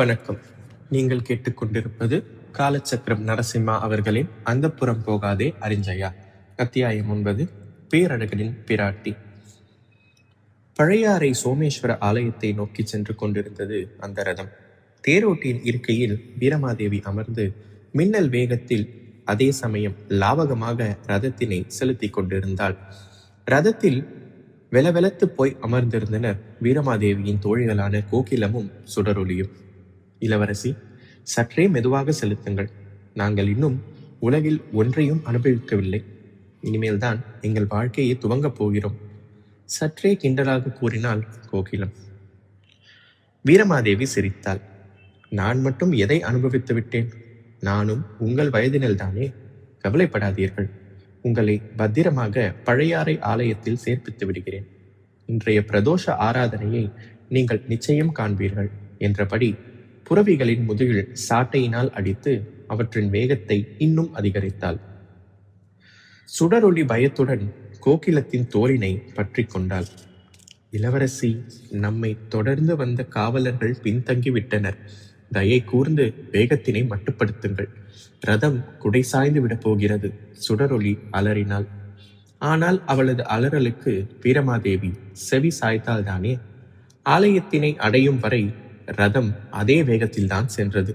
வணக்கம். நீங்கள் கேட்டுக்கொண்டிருப்பது காலச்சக்கரம் நரசிம்மா அவர்களின் அந்தப்புறம் போகாதே அறிஞ்சயா. அத்தியாயம் 9. பேரழகனின் பிராட்டி. பழையாறை சோமேஸ்வர ஆலயத்தை நோக்கி சென்று கொண்டிருந்தது அந்த ரதம். தேரோட்டியின் இருக்கையில் வீரமாதேவி அமர்ந்து மின்னல் வேகத்தில் அதே சமயம் லாவகமாக ரதத்தினை செலுத்தி கொண்டிருந்தாள். ரதத்தில் வெலவெலத்து போய் அமர்ந்திருந்தனர் வீரமாதேவியின் தோழிகளான கோகிலமும் சுடரொலியும். இளவரசி, சற்றே மெதுவாக செலுத்துங்கள். நாங்கள் இன்னும் உலகில் ஒன்றையும் அனுபவிக்கவில்லை. இனிமேல்தான் எங்கள் வாழ்க்கையை துவங்கப் போகிறோம். சற்றே கிண்டலாக கூறினாள் கோகிலம். வீரமாதேவி சிரித்தாள். நான் மட்டும் எதை அனுபவித்து விட்டேன்? நானும் உங்கள் வயதினில்தானே. கவலைப்படாதீர்கள். உங்களை பத்திரமாக பழையாறை ஆலயத்தில் சேர்ப்பித்து விடுகிறேன். இன்றைய பிரதோஷ ஆராதனையை நீங்கள் நிச்சயம் காண்பீர்கள் என்றபடி புறவிகளின் முதுகில் சாட்டையினால் அடித்து அவற்றின் வேகத்தை இன்னும் அதிகரித்தாள். சுடரொளி பயத்துடன் கோகிலத்தின் தோளினை பற்றி கொண்டாள். இளவரசி, நம்மை தொடர்ந்து வந்த காவலர்கள் பின்தங்கிவிட்டனர். தயை கூர்ந்து வேகத்தினை மட்டுப்படுத்துங்கள். ரதம் குடை சாய்ந்து விடப் போகிறது. சுடரொளி அலறினாள். ஆனால் அவளது அலறலுக்கு வீரமாதேவி செவி சாய்த்தால்தானே. ஆலயத்தினை அடையும் வரை ரதம் அதே வேகத்தில்தான் சென்றது.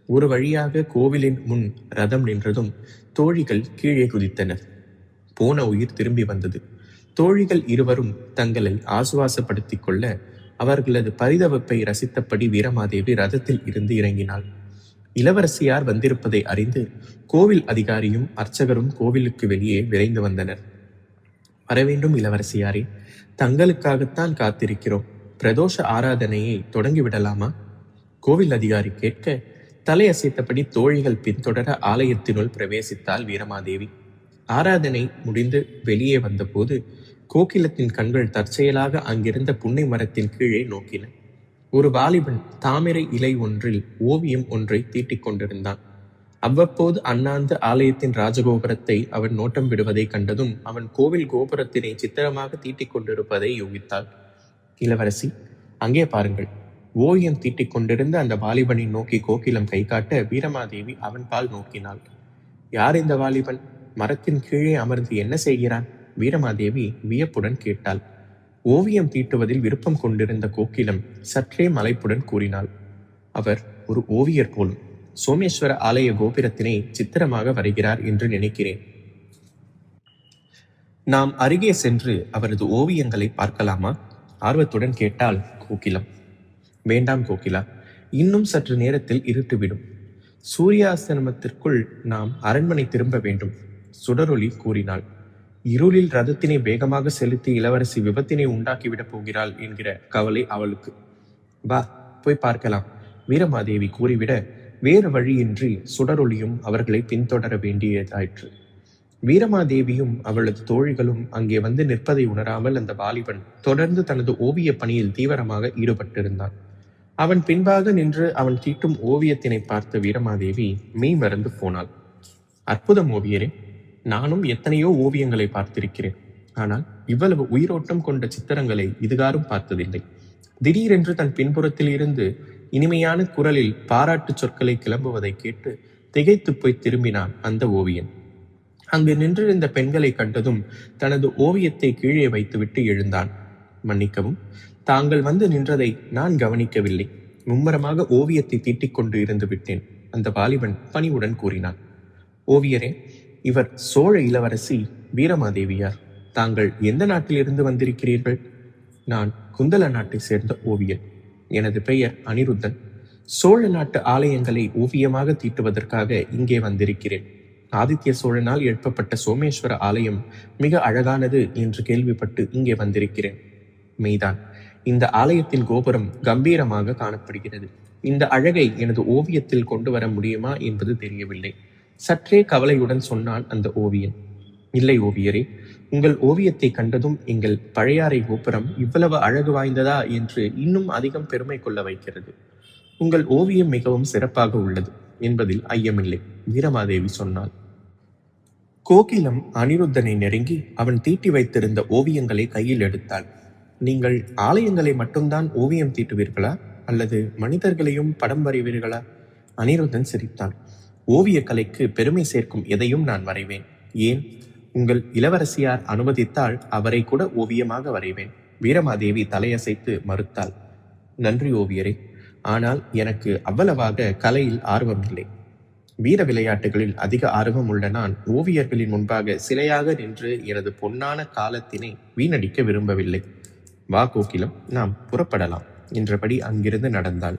ஒரு வழியாக கோவிலின் முன் ரதம் நின்றதும் தோழிகள் கீழே குதித்தனர். போன உயிர் திரும்பி வந்தது. தோழிகள் இருவரும் தங்களை ஆசுவாசப்படுத்திக் கொள்ள அவர்களது பரிதவிப்பை ரசித்தபடி வீரமாதேவி ரதத்தில் இருந்து இறங்கினாள். இளவரசியார் வந்திருப்பதை அறிந்து கோவில் அதிகாரியும் அர்ச்சகரும் கோவிலுக்கு வெளியே விரைந்து வந்தனர். வரவேண்டும் இளவரசியாரே, தங்களுக்காகத்தான் காத்திருக்கிறோம். பிரதோஷ ஆராதனையை தொடங்கிவிடலாமா? கோவில் அதிகாரி கேட்க தலையசைத்தபடி தோழிகள் பின்தொடர ஆலயத்தினுள் பிரவேசித்தாள் வீரமாதேவி. ஆராதனை முடிந்து வெளியே வந்தபோது கோகிலத்தின் கண்கள் தற்செயலாக அங்கிருந்த புன்னை மரத்தின் கீழே நோக்கின. ஒரு வாலிபன் தாமரை இலை ஒன்றில் ஓவியம் ஒன்றை தீட்டிக் கொண்டிருந்தான். அவ்வப்போது அண்ணாந்து ஆலயத்தின் ராஜகோபுரத்தை அவன் நோட்டம் விடுவதை கண்டதும் அவன் கோவில் கோபுரத்தினை சித்திரமாக தீட்டிக் கொண்டிருப்பதை யூகித்தாள். இளவரசி, அங்கே பாருங்கள். ஓவியம் தீட்டிக் கொண்டிருந்த அந்த வாலிபனை நோக்கி கோகிலம் கை காட்ட வீரமாதேவி அவன் பால் நோக்கினாள். யார் இந்த வாலிபன்? மரத்தின் கீழே அமர்ந்து என்ன செய்கிறான்? வீரமாதேவி வியப்புடன் கேட்டாள். ஓவியம் தீட்டுவதில் விருப்பம் கொண்டிருந்த கோகிலம் சற்றே மலைப்புடன் கூறினாள். அவர் ஒரு ஓவியர் போலும். சோமேஸ்வர ஆலய கோபுரத்தினை சித்திரமாக வரைகிறார் என்று நினைக்கிறேன். நாம் அருகே சென்று அவரது ஓவியங்களை பார்க்கலாமா? ஆர்வத்துடன் கேட்டாள் கோகிலம். வேண்டாம் கோகிலா, இன்னும் சற்று நேரத்தில் இருட்டுவிடும். சூரியாஸ்தமனத்திற்குள் நாம் அரண்மனை திரும்ப வேண்டும், சுடரொளி கூறினாள். இருளில் ரதத்தினை வேகமாக செலுத்தி இளவரசி விபத்தினை உண்டாக்கிவிடப் போகிறாள் என்கிற கவலை அவளுக்கு. வா, போய் பார்க்கலாம், வீரமாதேவி கூறிவிட வேறு வழியின்றி சுடரொளியும் அவர்களை பின்தொடர வேண்டியதாயிற்று. வீரமாதேவியும் அவளது தோழிகளும் அங்கே வந்து நிற்பதை உணராமல் அந்த வாலிபன் தொடர்ந்து தனது ஓவிய பணியில் தீவிரமாக ஈடுபட்டிருந்தான். அவன் பின்பாக நின்று அவன் தீட்டும் ஓவியத்தினை பார்த்த வீரமாதேவி மெய் மறந்து போனாள். அற்புதம் ஓவியரே, நானும் எத்தனையோ ஓவியங்களை பார்த்திருக்கிறேன். ஆனால் இவ்வளவு உயிரோட்டம் கொண்ட சித்திரங்களை இதுகாரும் பார்த்ததில்லை. திடீரென்று தன் பின்புறத்தில் இருந்து இனிமையான குரலில் பாராட்டு சொற்களை கிளம்புவதை கேட்டு திகைத்து போய் திரும்பினான் அந்த ஓவியன். அங்கு நின்றிருந்த பெண்களை கண்டதும் தனது ஓவியத்தை கீழே வைத்துவிட்டு எழுந்தான். மன்னிக்கவும், தாங்கள் வந்து நின்றதை நான் கவனிக்கவில்லை. மும்மரமாக ஓவியத்தை தீட்டிக் கொண்டு இருந்து விட்டேன், அந்த வாலிபன் பணிவுடன் கூறினான். ஓவியரே, இவர் சோழ இளவரசி வீரமாதேவியார். தாங்கள் எந்த நாட்டிலிருந்து வந்திருக்கிறீர்கள்? நான் குந்தல நாட்டை சேர்ந்த ஓவியன். எனது பெயர் அனிருத்தன். சோழ நாட்டு ஆலயங்களை ஓவியமாக தீட்டுவதற்காக இங்கே வந்திருக்கிறேன். ஆதித்ய சோழனால் எழுப்பப்பட்ட சோமேஸ்வர ஆலயம் மிக அழகானது என்று கேள்விப்பட்டு இங்கே வந்திருக்கிறேன். மெய்தான், இந்த ஆலயத்தின் கோபுரம் கம்பீரமாக காணப்படுகிறது. இந்த அழகை எனது ஓவியத்தில் கொண்டு வர முடியுமா என்பது தெரியவில்லை, சற்றே கவலையுடன் சொன்னான் அந்த ஓவியன். இல்லை ஓவியரே, உங்கள் ஓவியத்தை கண்டதும் எங்கள் பழையாறை கோபுரம் இவ்வளவு அழகு வாய்ந்ததா என்று இன்னும் அதிகம் பெருமை கொள்ள வைக்கிறது. உங்கள் ஓவியம் மிகவும் சிறப்பாக உள்ளது என்பதில் ஐயமில்லை, வீரமாதேவி சொன்னாள். கோகிலம் அனிருத்தனை நெருங்கி அவன் தீட்டி வைத்திருந்த ஓவியங்களை கையில் எடுத்தாள். நீங்கள் ஆலயங்களை மட்டும்தான் ஓவியம் தீட்டுவீர்களா? அல்லது மனிதர்களையும் படம் வரைவீர்களா? அனிருத்தன் சிரித்தான். ஓவியக் கலைக்கு பெருமை சேர்க்கும் எதையும் நான் வரைவேன். ஏன், உங்கள் இளவரசியார் அனுமதித்தால் அவரை கூட ஓவியமாக வரைவேன். வீரமாதேவி தலையசைத்து மறுத்தாள். நன்றி ஓவியரே, ஆனால் எனக்கு அவ்வளவாக கலையில் ஆர்வமில்லை. வீர விளையாட்டுகளில் அதிக ஆர்வம் உள்ள நான் ஓவியர்களின் முன்பாக சிலையாக நின்று எனது பொன்னான காலத்தினை வீணடிக்க விரும்பவில்லை. வா கோகிலம், நாம் புறப்படலாம் என்றபடி அங்கிருந்து நடந்தாள்.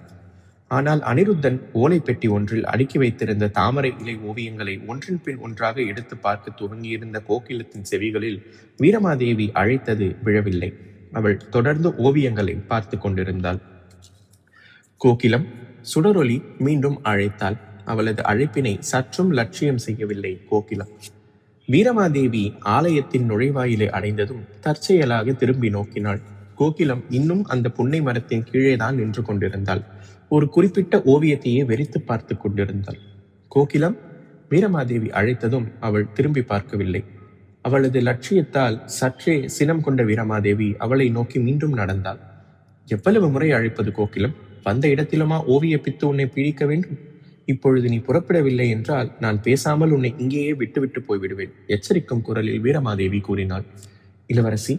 ஆனால் அனிருத்தன் ஓலை பெட்டி ஒன்றில் அடுக்கி வைத்திருந்த தாமரை இலை ஓவியங்களை ஒன்றின் பின் ஒன்றாக எடுத்து பார்க்க துவங்கியிருந்த கோகிலத்தின் செவிகளில் வீரமாதேவி அழைத்தது விழவில்லை. அவள் தொடர்ந்து ஓவியங்களை பார்த்து கொண்டிருந்தாள். கோகிலம், சுடரொளி மீண்டும் அழைத்தாள். அவளது அழைப்பினை சற்றும் லட்சியம் செய்யவில்லை கோகிலம். வீரமாதேவி ஆலயத்தின் நுழைவாயிலை அடைந்ததும் தற்செயலாக திரும்பி நோக்கினாள். கோகிலம் இன்னும் அந்த புன்னை மரத்தின் கீழேதான் நின்று கொண்டிருந்தாள். ஒரு குறிப்பிட்ட ஓவியத்தையே வெறித்து பார்த்து கொண்டிருந்தாள். கோகிலம், வீரமாதேவி அழைத்ததும் அவள் திரும்பி பார்க்கவில்லை. அவளது லட்சியத்தால் சற்றே சினம் கொண்ட வீரமாதேவி அவளை நோக்கி மீண்டும் நடந்தாள். எவ்வளவு முறை அழைப்பது கோகிலம்? வந்த இடத்திலுமா ஓவிய பித்து உன்னை பிடிக்க வேண்டும்? இப்பொழுது நீ புறப்படவில்லை என்றால் நான் பேசாமல் உன்னை இங்கேயே விட்டுவிட்டு போய்விடுவேன், எச்சரிக்கும் குரலில் வீரமாதேவி கூறினாள். இளவரசி,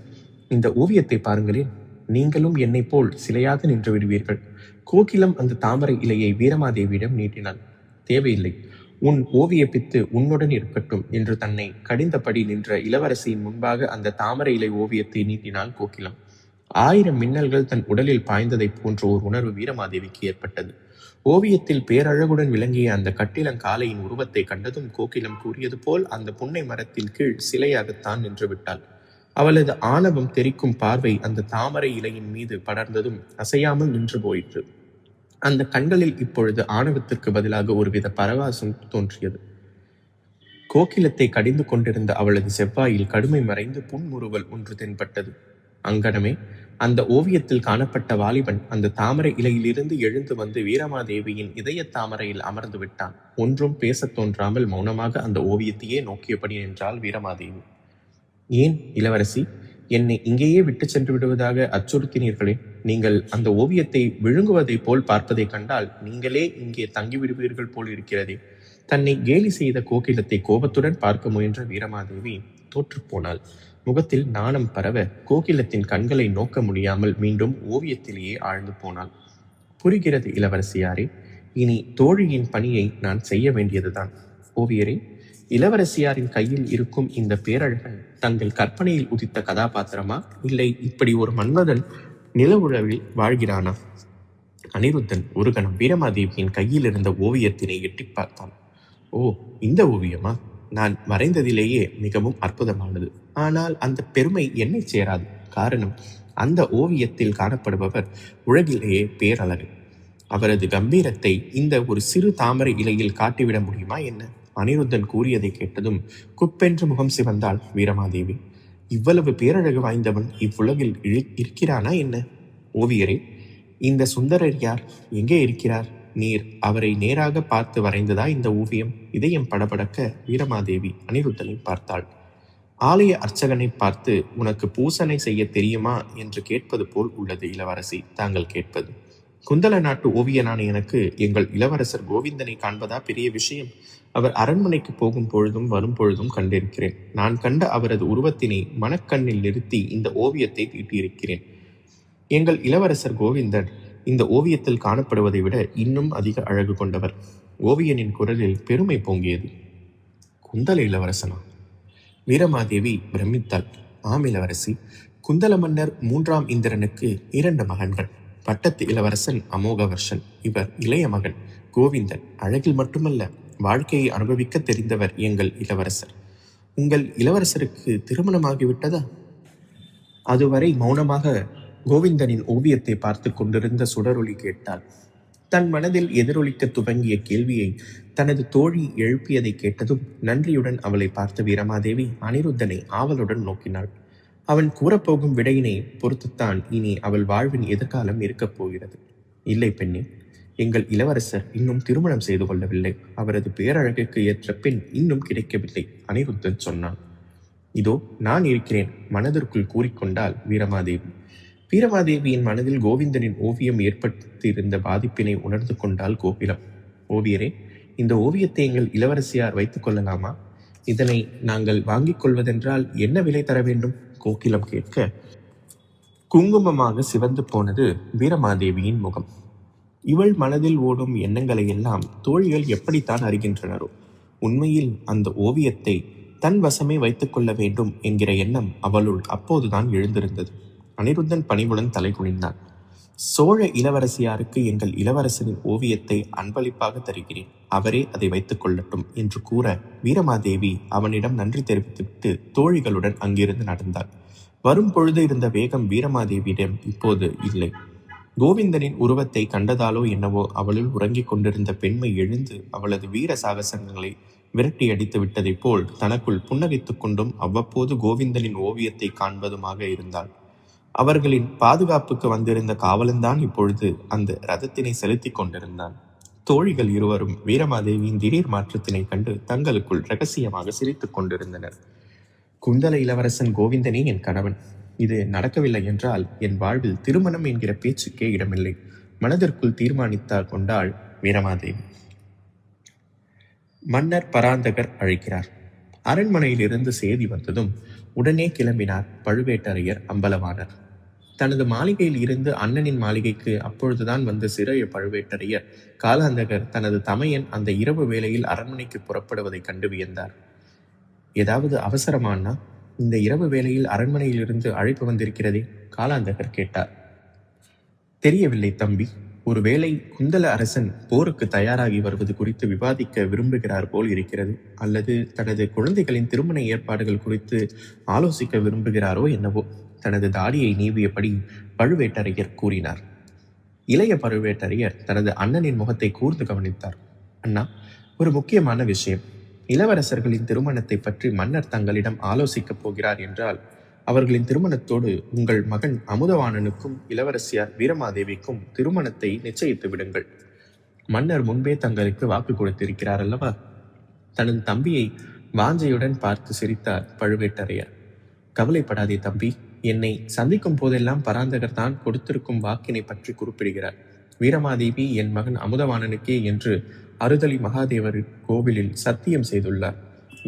இந்த ஓவியத்தை பாருங்களேன். நீங்களும் என்னை போல் சிலையாக நின்று விடுவீர்கள். கோகிலம் அந்த தாமரை இலையை வீரமாதேவியிடம் நீட்டினாள். தேவையில்லை, உன் ஓவிய பித்து உன்னுடன் இருக்கட்டும் என்று தன்னை கடிந்தபடி நின்ற இளவரசியின் முன்பாக அந்த தாமரை இலை ஓவியத்தை நீட்டினாள் கோகிலம். 1000 மின்னல்கள் தன் உடலில் பாய்ந்ததைப் போன்ற ஒரு உணர்வு வீரமாதேவிக்கு ஏற்பட்டது. ஓவியத்தில் பேரழகுடன் விளங்கிய அந்த கட்டிலங்காலையின் உருவத்தை கண்டதும் கோகிலம் கூறியது போல் அந்த புன்னை மரத்தின் கீழ் சிலையாகத்தான் நின்று விட்டாள். அவளது ஆணவம் தெரிக்கும் பார்வை அந்த தாமரை இலையின் மீது படர்ந்ததும் அசையாமல் நின்று போயிற்று. அந்த கண்களில் இப்பொழுது ஆணவத்திற்கு பதிலாக ஒருவித பரவாசம் தோன்றியது. கோகிலத்தை கடிந்து கொண்டிருந்த அவளது செவ்வாயில் கடுமை மறைந்து புன்முறுவல் ஒன்று தென்பட்டது. அங்கனமே அந்த ஓவியத்தில் காணப்பட்ட வாலிபன் அந்த தாமரை இலையிலிருந்து எழுந்து வந்து வீரமாதேவியின் இதய தாமரையில் அமர்ந்து விட்டான். ஒன்றும் பேசத் தோன்றாமல் மௌனமாக அந்த ஓவியத்தையே நோக்கியபடி நின்றாள் வீரமாதேவி. ஏன் இளவரசி, என்னை இங்கேயே விட்டு சென்று விடுவதாக அச்சுறுத்தினீர்களே? நீங்கள் அந்த ஓவியத்தை விழுங்குவதை போல் பார்ப்பதை கண்டால் நீங்களே இங்கே தங்கிவிடுவீர்கள் போல் இருக்கிறதே. தன்னை கேலி செய்த கோகிலத்தை கோபத்துடன் பார்க்க முயன்ற வீரமாதேவி தோற்றுப்போனாள். முகத்தில் நாணம் பரவ கோகிலத்தின் கண்களை நோக்க முடியாமல் மீண்டும் ஓவியத்திலேயே ஆழ்ந்து போனாள். புரிகிறது இளவரசியாரே, இனி தோழியின் பணியை நான் செய்ய வேண்டியதுதான். ஓவியரே, இளவரசியாரின் கையில் இருக்கும் இந்த பேரழகன் தங்கள் கற்பனையில் உதித்த கதாபாத்திரமா, இல்லை இப்படி ஒரு மன்மதன் நில உழவில் வாழ்கிறானா? அனிருத்தன் ஒரு கணம் வீரமாதேவியின் கையில் இருந்த ஓவியத்தினை எட்டி பார்த்தான். ஓ, இந்த ஓவியமா? நான் வரைந்ததிலேயே மிகவும் அற்புதமானது. ஆனால் அந்த பெருமை என்னை சேராது. காரணம், அந்த ஓவியத்தில் காணப்படுபவர் உலகிலேயே பேரழகு. அவரது கம்பீரத்தை இந்த ஒரு சிறு தாமரை இலையில் காட்டிவிட முடியுமா என்ன? அனிருத்தன் கூறியதை கேட்டதும் குப்பென்று முகம் சிவந்தாள் வீரமாதேவி. இவ்வளவு பேரழகு வாய்ந்தவன் இவ்வுலகில் இருக்கிறானா என்ன? ஓவியரே, இந்த சுந்தரர் யார்? எங்கே இருக்கிறார்? நீர் அவரை நேராக பார்த்து வரைந்ததா இந்த ஓவியம்? இதயம் படபடக்க வீரமாதேவி அனிருத்தனை பார்த்தாள். ஆலய அர்ச்சகனை பார்த்து உனக்கு பூசனை செய்ய தெரியுமா என்று கேட்பது போல் உள்ளது இளவரசி தாங்கள் கேட்பது. குந்தல நாட்டு ஓவியனான எனக்கு எங்கள் இளவரசர் கோவிந்தனை காண்பதா பெரிய விஷயம்? அவர் அரண்மனைக்கு போகும் பொழுதும் வரும் பொழுதும் கண்டிருக்கிறேன். நான் கண்ட அவரது உருவத்தினை மனக்கண்ணில் நிறுத்தி இந்த ஓவியத்தை தீட்டியிருக்கிறேன். எங்கள் இளவரசர் கோவிந்தன் இந்த ஓவியத்தில் காணப்படுவதை விட இன்னும் அதிக அழகு கொண்டவர். ஓவியனின் குரலில் பெருமை பொங்கியது. குந்தல இளவரசனா? வீரமாதேவி பிரமித்தாள். ஆம் இளவரசி, குந்தல மன்னர் 3ஆம் இந்திரனுக்கு 2 மகன்கள். பட்டத்து இளவரசன் அமோகவர்ஷன், இவர் இளைய மகன் கோவிந்தன். அழகில் மட்டுமல்ல, வாழ்க்கையை அனுபவிக்க தெரிந்தவர் எங்கள் இளவரசர். உங்கள் இளவரசருக்கு திருமணமாகிவிட்டதா? அதுவரை மௌனமாக கோவிந்தனின் ஓவியத்தை பார்த்து கொண்டிருந்த சுடரொளி கேட்டாள். தன் மனதில் எதிரொலிக்க துவங்கிய கேள்வியை தனது தோழி எழுப்பியதை கேட்டதும் நன்றியுடன் அவளை பார்த்த வீரமாதேவி அனிருத்தனை ஆவலுடன் நோக்கினாள். அவன் கூறப்போகும் விடையினை பொறுத்துத்தான் இனி அவள் வாழ்வின் எதிர்காலம் இருக்கப் போகிறது. இல்லை பெண்ணே, எங்கள் இளவரசர் இன்னும் திருமணம் செய்து கொள்ளவில்லை. அவரது பேரழகுக்கு ஏற்ற பெண் இன்னும் கிடைக்கவில்லை, அனிருத்தன் சொன்னான். இதோ நான் இருக்கிறேன், மனதிற்குள் கூறிக்கொண்டாள் வீரமாதேவி. வீரமாதேவியின் மனதில் கோவிந்தனின் ஓவியம் ஏற்படுத்தியிருந்த பாதிப்பினை உணர்ந்து கொண்டாள் கோகிலம். ஓவியரே, இந்த ஓவியத்தை எங்கள் இளவரசியார் வைத்துக் கொள்ளலாமா? இதனை நாங்கள் வாங்கிக் கொள்வதென்றால் என்ன விலை தர வேண்டும்? கோகிலம் கேட்க, குங்குமமாக சிவந்து போனது வீரமாதேவியின் முகம். இவள் மனதில் ஓடும் எண்ணங்களை எல்லாம் தோழிகள் எப்படித்தான் அறிகின்றனரோ. உண்மையில் அந்த ஓவியத்தை தன் வசமே வைத்துக் கொள்ள வேண்டும் என்கிற எண்ணம் அவளுள் அப்போதுதான் எழுந்திருந்தது. அனிருத்தன் பணிவுடன் தலை குனிந்தான். சோழ இளவரசியாருக்கு எங்கள் இளவரசனின் ஓவியத்தை அன்பளிப்பாக தருகிறேன், அவரே அதை வைத்துக் கொள்ளட்டும் என்று கூற வீரமாதேவி அவனிடம் நன்றி தெரிவித்துவிட்டு தோழிகளுடன் அங்கிருந்து நடந்தாள். வரும் பொழுது இருந்த வேகம் வீரமாதேவியிடம் இப்போது இல்லை. கோவிந்தனின் உருவத்தை கண்டதாலோ என்னவோ அவளுள் உறங்கிக் கொண்டிருந்த பெண்மை எழுந்து அவளது வீர சாகசங்களை விரட்டி அடித்து விட்டதைப் போல் தனக்குள் புன்னகைத்துக் கொண்டும் அவ்வப்போது கோவிந்தனின் ஓவியத்தை காண்பதுமாக இருந்தாள். அவர்களின் பாதுகாப்புக்கு வந்திருந்த காவலன்தான் இப்பொழுது அந்த ரதத்தினை செலுத்தி கொண்டிருந்தான். தோழிகள் இருவரும் வீரமாதேவியின் திடீர் மாற்றத்தினை கண்டு தங்களுக்குள் இரகசியமாக சிரித்துக் கொண்டிருந்தனர். குந்தல இளவரசன் கோவிந்தனே என் கணவன். இது நடக்கவில்லை என்றால் என் வாழ்வில் திருமணம் என்கிற பேச்சுக்கே இடமில்லை. மனதிற்குள் தீர்மானித்தார் கொண்டாள் வீரமாதேவி. மன்னர் பராந்தகர் அழைக்கிறார். அரண்மனையிலிருந்து செய்தி வந்ததும் உடனே கிளம்பினார் பழுவேட்டரையர் அம்பலவாணர். தனது மாளிகையில் இருந்து அண்ணனின் மாளிகைக்கு அப்பொழுதுதான் வந்து சிறைய பழுவேட்டரையர் காலாந்தகர் தனது தமையன் அந்த இரவு வேளையில் அரண்மனைக்கு புறப்படுவதை கண்டு வியந்தார். ஏதாவது அவசரமானா? இந்த இரவு வேளையில் அரண்மனையிலிருந்து அழைப்பு வந்திருக்கிறதே? காலாந்தகர் கேட்டார். தெரியவில்லை தம்பி. ஒருவேளை குந்தல அரசன் போருக்கு தயாராகி வருவது குறித்து விவாதிக்க விரும்புகிறார் போல் இருக்கிறது. அல்லது தனது குழந்தைகளின் திருமண ஏற்பாடுகள் குறித்து ஆலோசிக்க விரும்புகிறாரோ என்னவோ. தனது தாடியை நீவியபடி பழுவேட்டரையர் கூறினார். இளைய பழுவேட்டரையர் தனது அண்ணனின் முகத்தை கூர்ந்து கவனித்தார். அண்ணா, ஒரு முக்கியமான விஷயம். இளவரசர்களின் திருமணத்தை பற்றி மன்னர் தங்களிடம் ஆலோசிக்கப் போகிறார் என்றால் அவர்களின் திருமணத்தோடு உங்கள் மகன் அமுதவாணனுக்கும் இளவரசியார் வீரமாதேவிக்கும் திருமணத்தை நிச்சயித்து விடுங்கள். மன்னர் முன்பே தங்களுக்கு வாக்கு கொடுத்திருக்கிறார் அல்லவா? தனது தம்பியை வாஞ்சையுடன் பார்த்து சிரித்தார் பழுவேட்டரையர். கவலைப்படாதே தம்பி. என்னை சந்திக்கும் போதெல்லாம் பராந்தகர் தான் கொடுத்திருக்கும் வாக்கினை பற்றி குறிப்பிடுகிறார். வீரமாதேவி என் மகன் அமுதவாணனுக்கே என்று அறுதலி மகாதேவர் கோவிலில் சத்தியம் செய்துள்ளார்.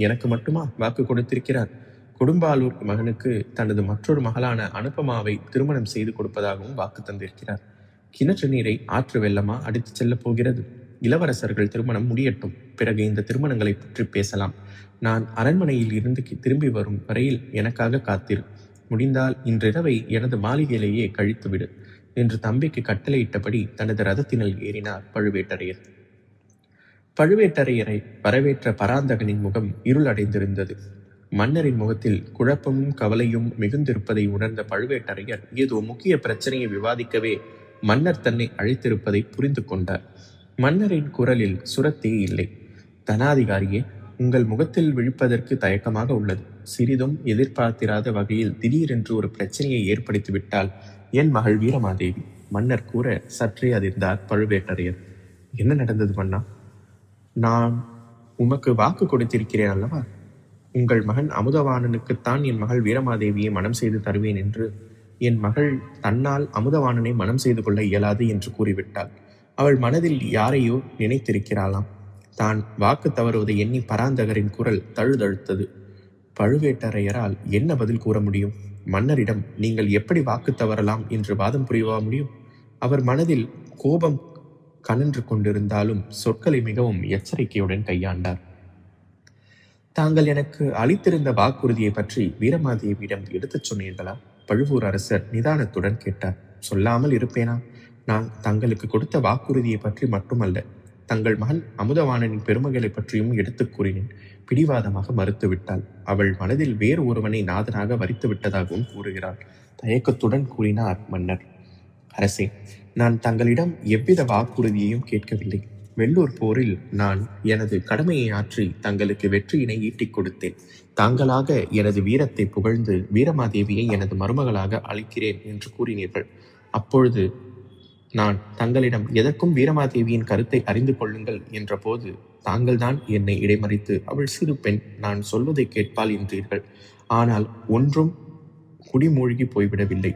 எனக்கு மட்டுமா வாக்கு கொடுத்திருக்கிறார்? கொடும்பாலூர் மகனுக்கு தனது மற்றொரு மகளான அனுபமாவை திருமணம் செய்து கொடுப்பதாகவும் வாக்கு தந்திருக்கிறார். கிணற்று நீரை ஆற்று வெள்ளமா அடித்து செல்லப் போகிறது. இளவரசர்கள் திருமணம் முடியட்டும், பிறகு இந்த திருமணங்களை பற்றி பேசலாம். நான் அரண்மனையில் இருந்து திரும்பி வரும் வரையில் எனக்காக காத்திரு. முடிந்தால் இன்றிரவை எனது மாளிகையிலேயே கழித்துவிடு என்று தம்பிக்கு கட்டளையிட்டபடி தனது ரதத்தினில் ஏறினார் பழுவேட்டரையர். பழுவேட்டரையரை வரவேற்ற பராந்தகனின் முகம் இருளடைந்திருந்தது. மன்னரின் முகத்தில் குழப்பமும் கவலையும் மிகுந்திருப்பதை உணர்ந்த பழுவேட்டரையர் ஏதோ முக்கிய பிரச்சனையை விவாதிக்கவே மன்னர் தன்னை அழைத்திருப்பதை புரிந்து கொண்டார். மன்னரின் குரலில் சுரத்தே இல்லை. தனாதிகாரியே, உங்கள் முகத்தில் விழிப்பதற்கு தயக்கமாக உள்ளது. சிறிதும் எதிர்பார்த்திராத வகையில் திடீரென்று ஒரு பிரச்சனையை ஏற்படுத்திவிட்டால் என் மகள் வீரமாதேவி. மன்னர் கூற சற்றே அதிர்ந்தார் பழுவேட்டரையர். என்ன நடந்தது மன்னா? நான் உமக்கு வாக்கு கொடுத்திருக்கிறேன் அல்லவா? உங்கள் மகன் அமுதவாணனுக்குத்தான் என் மகள் வீரமாதேவியை மனம் செய்து தருவேன் என்று. என் மகள் தன்னால் அமுதவாணனை மனம் செய்து கொள்ள இயலாது என்று கூறிவிட்டாள். அவள் மனதில் யாரையோ நினைத்திருக்கிறாளாம். தான் வாக்கு தவறுவதை எண்ணி பராந்தகரின் குரல் தழுதழுத்தது. பழுவேட்டரையரால் என்ன பதில் கூற முடியும்? மன்னரிடம் நீங்கள் எப்படி வாக்கு தவறலாம் என்று வாதம் புரியவா முடியும்? அவர் மனதில் கோபம் கனன்று கொண்டிருந்தாலும் சொற்களை மிகவும் எச்சரிக்கையுடன் கையாண்டார். தாங்கள் எனக்கு அளித்திருந்த வாக்குறுதியை பற்றி வீரமாதேவியிடம் எடுத்துச் சொன்னீர்களா? பழுவூர் அரசர் நிதானத்துடன் கேட்டார். சொல்லாமல் இருப்பேனா? நான் தங்களுக்கு கொடுத்த வாக்குறுதியை பற்றி மட்டுமல்ல, தங்கள் மகன் அமுதவாணனின் பெருமைகளை பற்றியும் எடுத்துக் கூறினேன். பிடிவாதமாக மறுத்துவிட்டாள். அவள் மனதில் வேறு ஒருவனை நாதனாக வரித்து விட்டதாகவும் கூறுகிறாள். தயக்கத்துடன் கூறினார் மன்னர். அரசே, நான் தங்களிடம் எவ்வித வாக்குறுதியையும் கேட்கவில்லை. வெள்ளூர் போரில் நான் எனது கடமையை ஆற்றி தங்களுக்கு வெற்றியினை ஈட்டிக் கொடுத்தேன். தாங்களாக எனது வீரத்தை புகழ்ந்து வீரமாதேவியை எனது மருமகளாக அழைக்கிறேன் என்று கூறினீர்கள். அப்பொழுது நான் தங்களிடம் எதற்கும் வீரமாதேவியின் கருத்தை அறிந்து கொள்ளுங்கள் என்ற போது தாங்கள்தான் என்னை இடைமறித்து அவள் சிறு பெண், நான் சொல்வதை கேட்பாள் என்றீர்கள். ஆனால் ஒன்றும் குடிமூழ்கி போய்விடவில்லை.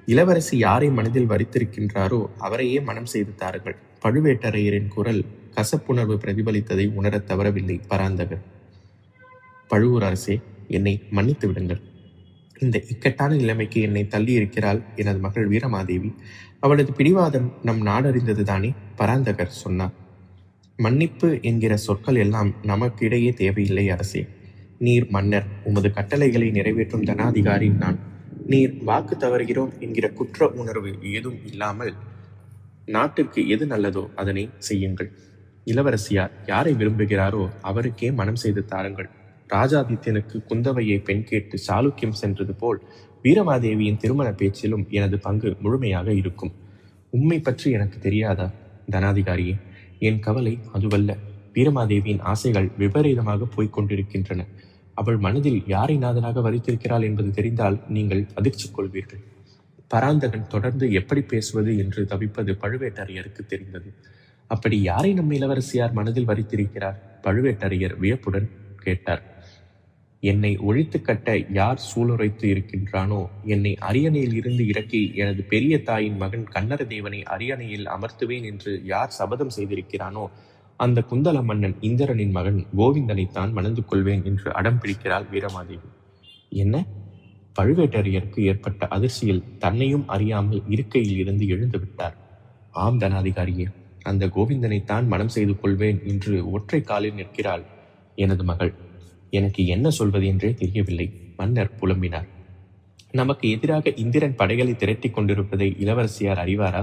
இளவரசி யாரை மனதில் வரித்திருக்கின்றாரோ அவரையே மனம் செய்து தாருங்கள். பழுவேட்டரையரின் குரல் கசப்புணர்வு பிரதிபலித்ததை உணரத் தவறவில்லை பராந்தகர். பழுவூர் அரசே, என்னை மன்னித்து விடுங்கள். இந்த இக்கட்டான நிலைமைக்கு என்னை தள்ளி இருக்கிறாள் எனது மகள் வீரமாதேவி. அவளது பிடிவாதம் நம் நாடறிந்ததுதானே? பராந்தகர் சொன்னார். மன்னிப்பு என்கிற சொற்கள் எல்லாம் நமக்கிடையே தேவையில்லை அரசே. நீர் மன்னர், உமது கட்டளைகளை நிறைவேற்றும் தனாதிகாரி நான். நீர் வாக்கு தவறுகிறோம் என்கிற குற்ற உணர்வு ஏதும் இல்லாமல் நாட்டிற்கு எது நல்லதோ அதனை செய்யுங்கள். இளவரசியார் யாரை விரும்புகிறாரோ அவருக்கே மனம் செய்து தாருங்கள். ராஜாதித்யனுக்கு குந்தவையை பெண் கேட்டு சாளுக்கியம் சென்றது போல் வீரமாதேவியின் திருமண பேச்சிலும் எனது பங்கு முழுமையாக இருக்கும். உண்மை பற்றி எனக்கு தெரியாதா தனாதிகாரியே? என் கவலை அதுவல்ல. வீரமாதேவியின் ஆசைகள் விபரீதமாக போய்க் கொண்டிருக்கின்றன. அவள் மனதில் யாரை நாதனாக வரித்திருக்கிறாள் என்பது தெரிந்தால் நீங்கள் அதிர்ச்சி கொள்வீர்கள். பராந்தகன் தொடர்ந்து எப்படி பேசுவது என்று தவிப்பது பழுவேட்டரையருக்கு தெரிந்தது. அப்படி யாரை நம் இளவரசியார் மனதில் வரித்திருக்கிறார்? பழுவேட்டரையர் வியப்புடன் கேட்டார். என்னை ஒழித்து கட்ட யார் சூளுரைத்து இருக்கின்றானோ, என்னை அரியணையில் இருந்து இறக்கி எனது பெரிய தாயின் மகன் கன்னரதேவனை அரியணையில் அமர்த்துவேன் என்று யார் சபதம் செய்திருக்கிறானோ, அந்த குந்தல மன்னன் இந்திரனின் மகன் கோவிந்தனைத்தான் மணந்து கொள்வேன் என்று அடம் பிடிக்கிறாள் வீரமாதேவி. என்ன? பழுவேட்டரையருக்கு ஏற்பட்ட அதிர்ச்சியில் தன்னையும் அறியாமல் இருக்கையில் இருந்து எழுந்து விட்டார். ஆம் தனாதிகாரியே, அந்த கோவிந்தனைத்தான் மனம் செய்து கொள்வேன் என்று ஒற்றை காலில் நிற்கிறாள் எனது மகள். எனக்கு என்ன சொல்வது என்றே தெரியவில்லை. மன்னர் புலம்பினார். நமக்கு எதிராக இந்திரன் படைகளை திரட்டி கொண்டிருப்பதை இளவரசியார் அறிவாரா?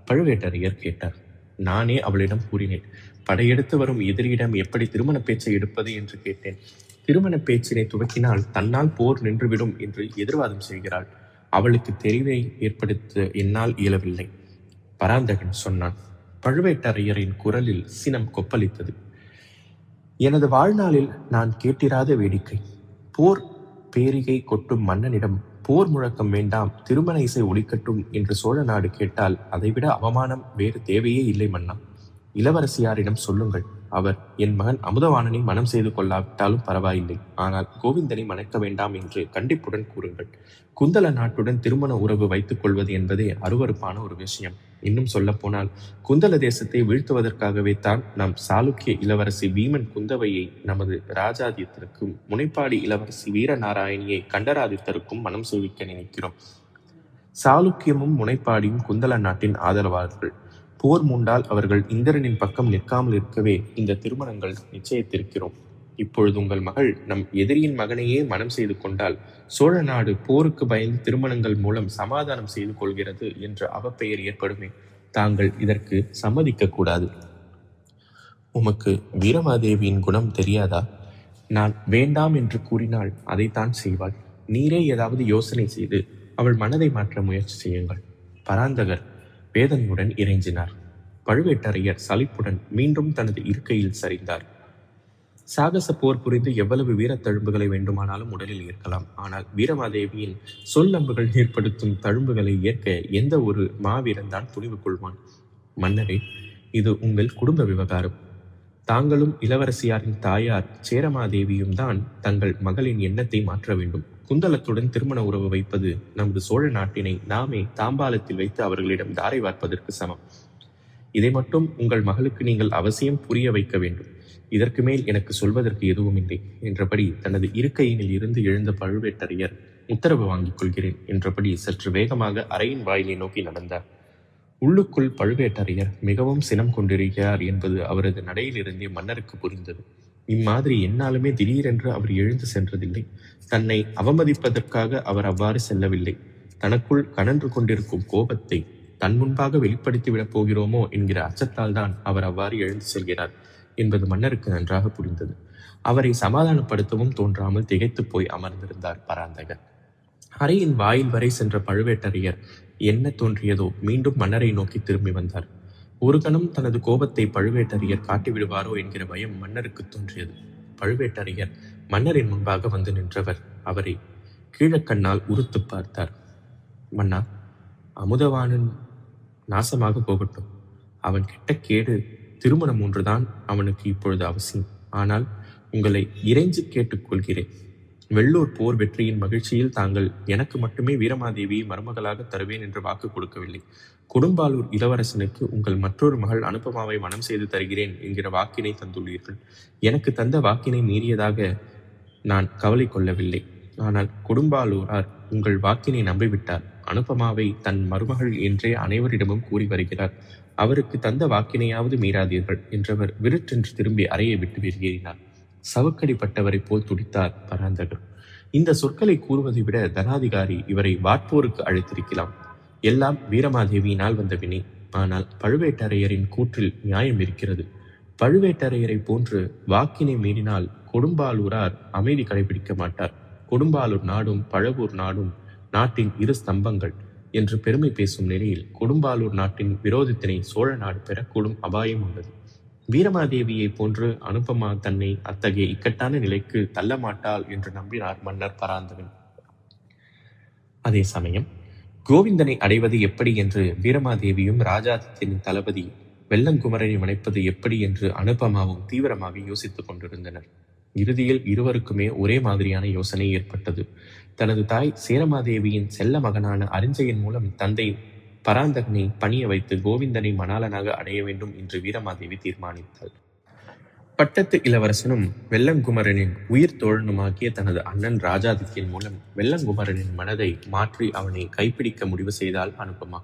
பழுவேட்டரையர் கேட்டார். நானே அவளிடம் கூறினேன். படையெடுத்து வரும் எதிரியிடம் எப்படி திருமண பேச்சை எடுப்பது என்று கேட்டேன். திருமண பேச்சினை துவக்கினால் தன்னால் போர் நின்றுவிடும் என்று எதிர்வாதம் செய்கிறாள். அவளுக்கு தெரிவை ஏற்படுத்த என்னால் இயலவில்லை. பராந்தகன் சொன்னான். பழுவேட்டரையரின் குரலில் சினம் கொப்பளித்தது. எனது வாழ்நாளில் நான் கேட்டிராத வேடிக்கை. போர் பேரிகை கொட்டும் மன்னனிடம் போர் முழக்கம் வேண்டாம், திருமண இசை ஒலிக்கட்டும் என்று சோழ நாடு கேட்டால் அதைவிட அவமானம் வேறு தேவையே இல்லை மன்னா. இளவரசியாரிடம் சொல்லுங்கள். அவர் என் மகன் அமுதவாணனை மனம் செய்து கொள்ளாவிட்டாலும் பரவாயில்லை, ஆனால் கோவிந்தனை மணக்க வேண்டாம் என்று கண்டிப்புடன் கூறுங்கள். குந்தல நாட்டுடன் திருமண உறவு வைத்துக் கொள்வது என்பதே அருவருப்பான ஒரு விஷயம். இன்னும் சொல்ல போனால் குந்தல தேசத்தை வீழ்த்துவதற்காகவே தான் நம் சாளுக்கிய இளவரசி வீமன் குந்தவையை நமது ராஜாதித்தருக்கும் முனைப்பாடி இளவரசி வீரநாராயணியை கண்டராதித்தருக்கும் மனம் செய்விக்க நினைக்கிறோம். சாளுக்கியமும் முனைப்பாடியும் குந்தல நாட்டின் ஆதரவாளர்கள். போர் மூண்டால் அவர்கள் இந்திரனின் பக்கம் நிற்காமல் இருக்கவே இந்த திருமணங்கள் நிச்சயித்திருக்கிறோம். இப்பொழுது உங்கள் மகள் நம் எதிரியின் மகனையே மனம் செய்து கொண்டால் சோழ நாடு போருக்கு பயந்து திருமணங்கள் மூலம் சமாதானம் செய்து கொள்கிறது என்ற அவப்பெயர் ஏற்படுமே. தாங்கள் இதற்கு சம்மதிக்க கூடாது. உமக்கு வீரமாதேவியின் குணம் தெரியாதா? நான் வேண்டாம் என்று கூறினால் அதைத்தான் செய்வாள். நீரே ஏதாவது யோசனை செய்து அவள் மனதை மாற்ற முயற்சி செய்யுங்கள். பராந்தகர் வேதனையுடன் இறைஞ்சினார். பழுவேட்டரையர் சலிப்புடன் மீண்டும் தனது இருக்கையில் சரிந்தார். சாகச போர் புரிந்து எவ்வளவு வீரத்தழும்புகளை வேண்டுமானாலும் உடலில் ஏற்கலாம். ஆனால் வீரமாதேவியின் சொல் நம்புகள் ஏற்படுத்தும் தழும்புகளை ஏற்க எந்த ஒரு மாவீரன் தான் துணிவு கொள்வான்? மன்னரே, இது உங்கள் குடும்ப விவகாரம். தாங்களும் இளவரசியாரின் தாயார் சேரமாதேவியும் தான் தங்கள் மகளின் எண்ணத்தை மாற்ற வேண்டும். குந்தலத்துடன் திருமண உறவு வைப்பது நமது சோழ நாட்டினை நாமே தாம்பாலத்தில் வைத்து அவர்களிடம் தாரை வார்ப்பதற்கு சமம். இதை மட்டும் உங்கள் மகளுக்கு நீங்கள் அவசியம் புரிய வைக்க வேண்டும். இதற்கு மேல் எனக்கு சொல்வதற்கு எதுவும் இல்லை என்றபடி தனது இருக்கையினில் இருந்து எழுந்த பழுவேட்டரையர் உத்தரவு வாங்கிக் கொள்கிறேன் என்றபடி சற்று வேகமாக அறையின் வாயிலை நோக்கி நடந்தார். உள்ளுக்குள் பழுவேட்டரையர் மிகவும் சினம் கொண்டிருக்கிறார் என்பது அவரது நடையிலிருந்தே மன்னருக்கு புரிந்தது. இம்மாதிரி என்னாலுமே திடீரென்று அவர் எழுந்து சென்றதில்லை. தன்னை அவமதிப்பதற்காக அவர் அவ்வாறு செல்லவில்லை. தனக்குள் கனன்று கொண்டிருக்கும் கோபத்தை தன் முன்பாக வெளிப்படுத்திவிடப் போகிறோமோ என்கிற அச்சத்தால் தான் அவர் அவ்வாறு எழுந்து செல்கிறார் என்பது மன்னருக்கு நன்றாக புரிந்தது. அவரை சமாதானப்படுத்தவும் தோன்றாமல் திகைத்து போய் அமர்ந்திருந்தார் பராந்தகர். அறையின் வாயில் வரை சென்ற பழுவேட்டரையர் என்ன தோன்றியதோ மீண்டும் மன்னரை நோக்கி திரும்பி வந்தார். ஒரு கணம் தனது கோபத்தை பழுவேட்டரையர் காட்டிவிடுவாரோ என்கிற பயம் மன்னருக்கு தோன்றியது. பழுவேட்டரையர் மன்னரின் முன்பாக வந்து நின்றவர் அவரை கீழக்கண்ணால் உறுத்து பார்த்தார். மன்னா, அமுதவாணன் நாசமாக போகட்டும். அவன் கெட்ட கேடு திருமணம் ஒன்றுதான் அவனுக்கு இப்பொழுது அவசியம். ஆனால் உங்களை இறைஞ்சு கேட்டுக்கொள்கிறேன். வெள்ளூர் போர் வெற்றியின் மகிழ்ச்சியில் தாங்கள் எனக்கு மட்டுமே வீரமாதேவியை மருமகளாக தருவேன் என்று வாக்கு கொடுக்கவில்லை. கொடும்பாலூர் இளவரசனுக்கு உங்கள் மற்றொரு மகள் அனுபமாவை மனம் செய்து தருகிறேன் என்கிற வாக்கினை தந்துள்ளீர்கள். எனக்கு தந்த வாக்கினை மீறியதாக நான் கவலை கொள்ளவில்லை. ஆனால் கொடும்பாலூரார் உங்கள் வாக்கினை நம்பிவிட்டார். அனுபமாவை தன் மருமகள் என்றே அனைவரிடமும் கூறி வருகிறார். அவருக்கு தந்த வாக்கினையாவது மீறாதீர்கள் என்றவர் விருட்டென்று திரும்பி அறையை விட்டு வெளியேறினார். சவுக்கடிப்பட்டவரை போல் துடித்தார் பராந்தகர். இந்த சொற்களை கூறுவதை விட தனாதிகாரி இவரை வாட்போருக்கு அழைத்திருக்கலாம். எல்லாம் வீரமாதேவியினால் வந்த வினை. ஆனால் பழுவேட்டரையரின் கூற்றில் நியாயம் இருக்கிறது. பழுவேட்டரையரை போன்று வாக்கினை மீறினால் கொடும்பாலூரார் அமைதி கடைபிடிக்க மாட்டார். கொடும்பாலூர் நாடும் பழவூர் நாடும் நாட்டின் இரு ஸ்தம்பங்கள் என்று பெருமை பேசும் நிலையில் கொடும்பாலூர் நாட்டின் விரோதத்தினை சோழ நாடு பெறக்கூடும் அபாயம் உள்ளது. வீரமாதேவியை போன்று அனுபமா தன்னை அத்தகைய இக்கட்டான நிலைக்கு தள்ள மாட்டாள் என்று நம்பினார் மன்னர் பராந்தகன். அதே சமயம் கோவிந்தனை அடைவது எப்படி என்று வீரமாதேவியும் ராஜாதித்யனின் தளபதி வெள்ளங்குமரனை மனைப்பது எப்படி என்று அனுபமாவும் தீவிரமாக யோசித்துக் கொண்டிருந்தனர். இறுதியில் இருவருக்குமே ஒரே மாதிரியான யோசனை ஏற்பட்டது. தனது தாய் சேரமாதேவியின் செல்ல மகனான அரிஞ்சயன் மூலம் தந்தை பராந்தகனை பணிய வைத்து கோவிந்தனை மணாளனாக அடைய வேண்டும் என்று வீரமாதேவி தீர்மானித்தாள். பட்டத்து இளவரசனும் வெள்ளங்குமரனின் உயிர் தோழனுமாகிய தனது அண்ணன் ராஜாதித்யன் மூலம் வெள்ளங்குமரனின் மனதை மாற்றி அவனை கைப்பிடிக்க முடிவு செய்தால் அனுபமா.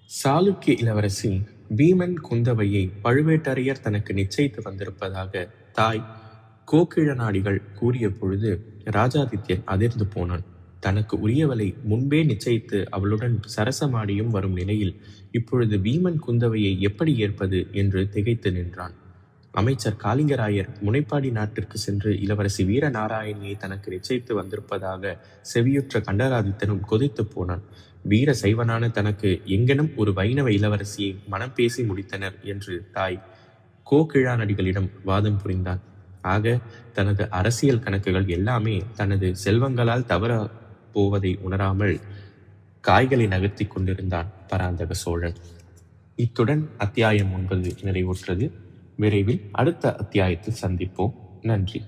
சாளுக்கிய இளவரசி பீமன் குந்தவையை பழுவேட்டரையர் தனக்கு நிச்சயித்து வந்திருப்பதாக தாய் கோக்கிழநாடிகள் கூறிய பொழுது ராஜாதித்யன் அதிர்ந்து போனான். தனக்கு உரியவளை முன்பே நிச்சயித்து அவளுடன் சரசமாடியும் வரும் நிலையில் இப்பொழுது பீமன் குந்தவையை எப்படி ஏற்பது என்று திகைத்து நின்றான். அமைச்சர் காளிங்கராயர் முனைப்பாடி நாட்டிற்கு சென்று இளவரசி வீரநாராயணியை தனக்கு நிச்சயித்து வந்திருப்பதாக செவியுற்ற கண்டராதித்தனும் கொதித்து போனான். வீர சைவனான தனக்கு எங்கெனும் ஒரு வைணவ இளவரசியை மனம் பேசி முடித்தனர் என்று தாய் கோகிழாநடிகளிடம் வாதம் புரிந்தான். ஆக தனது அரசியல் கணக்குகள் எல்லாமே தனது செல்வங்களால் தவற போவதை உணராமல் காய்களை நகர்த்தி கொண்டிருந்தான் பராந்தக சோழன். இத்துடன் அத்தியாயம் 9 நிறைவுற்றது. விரைவில் அடுத்த அத்தியாயத்தில் சந்திப்போம். நன்றி.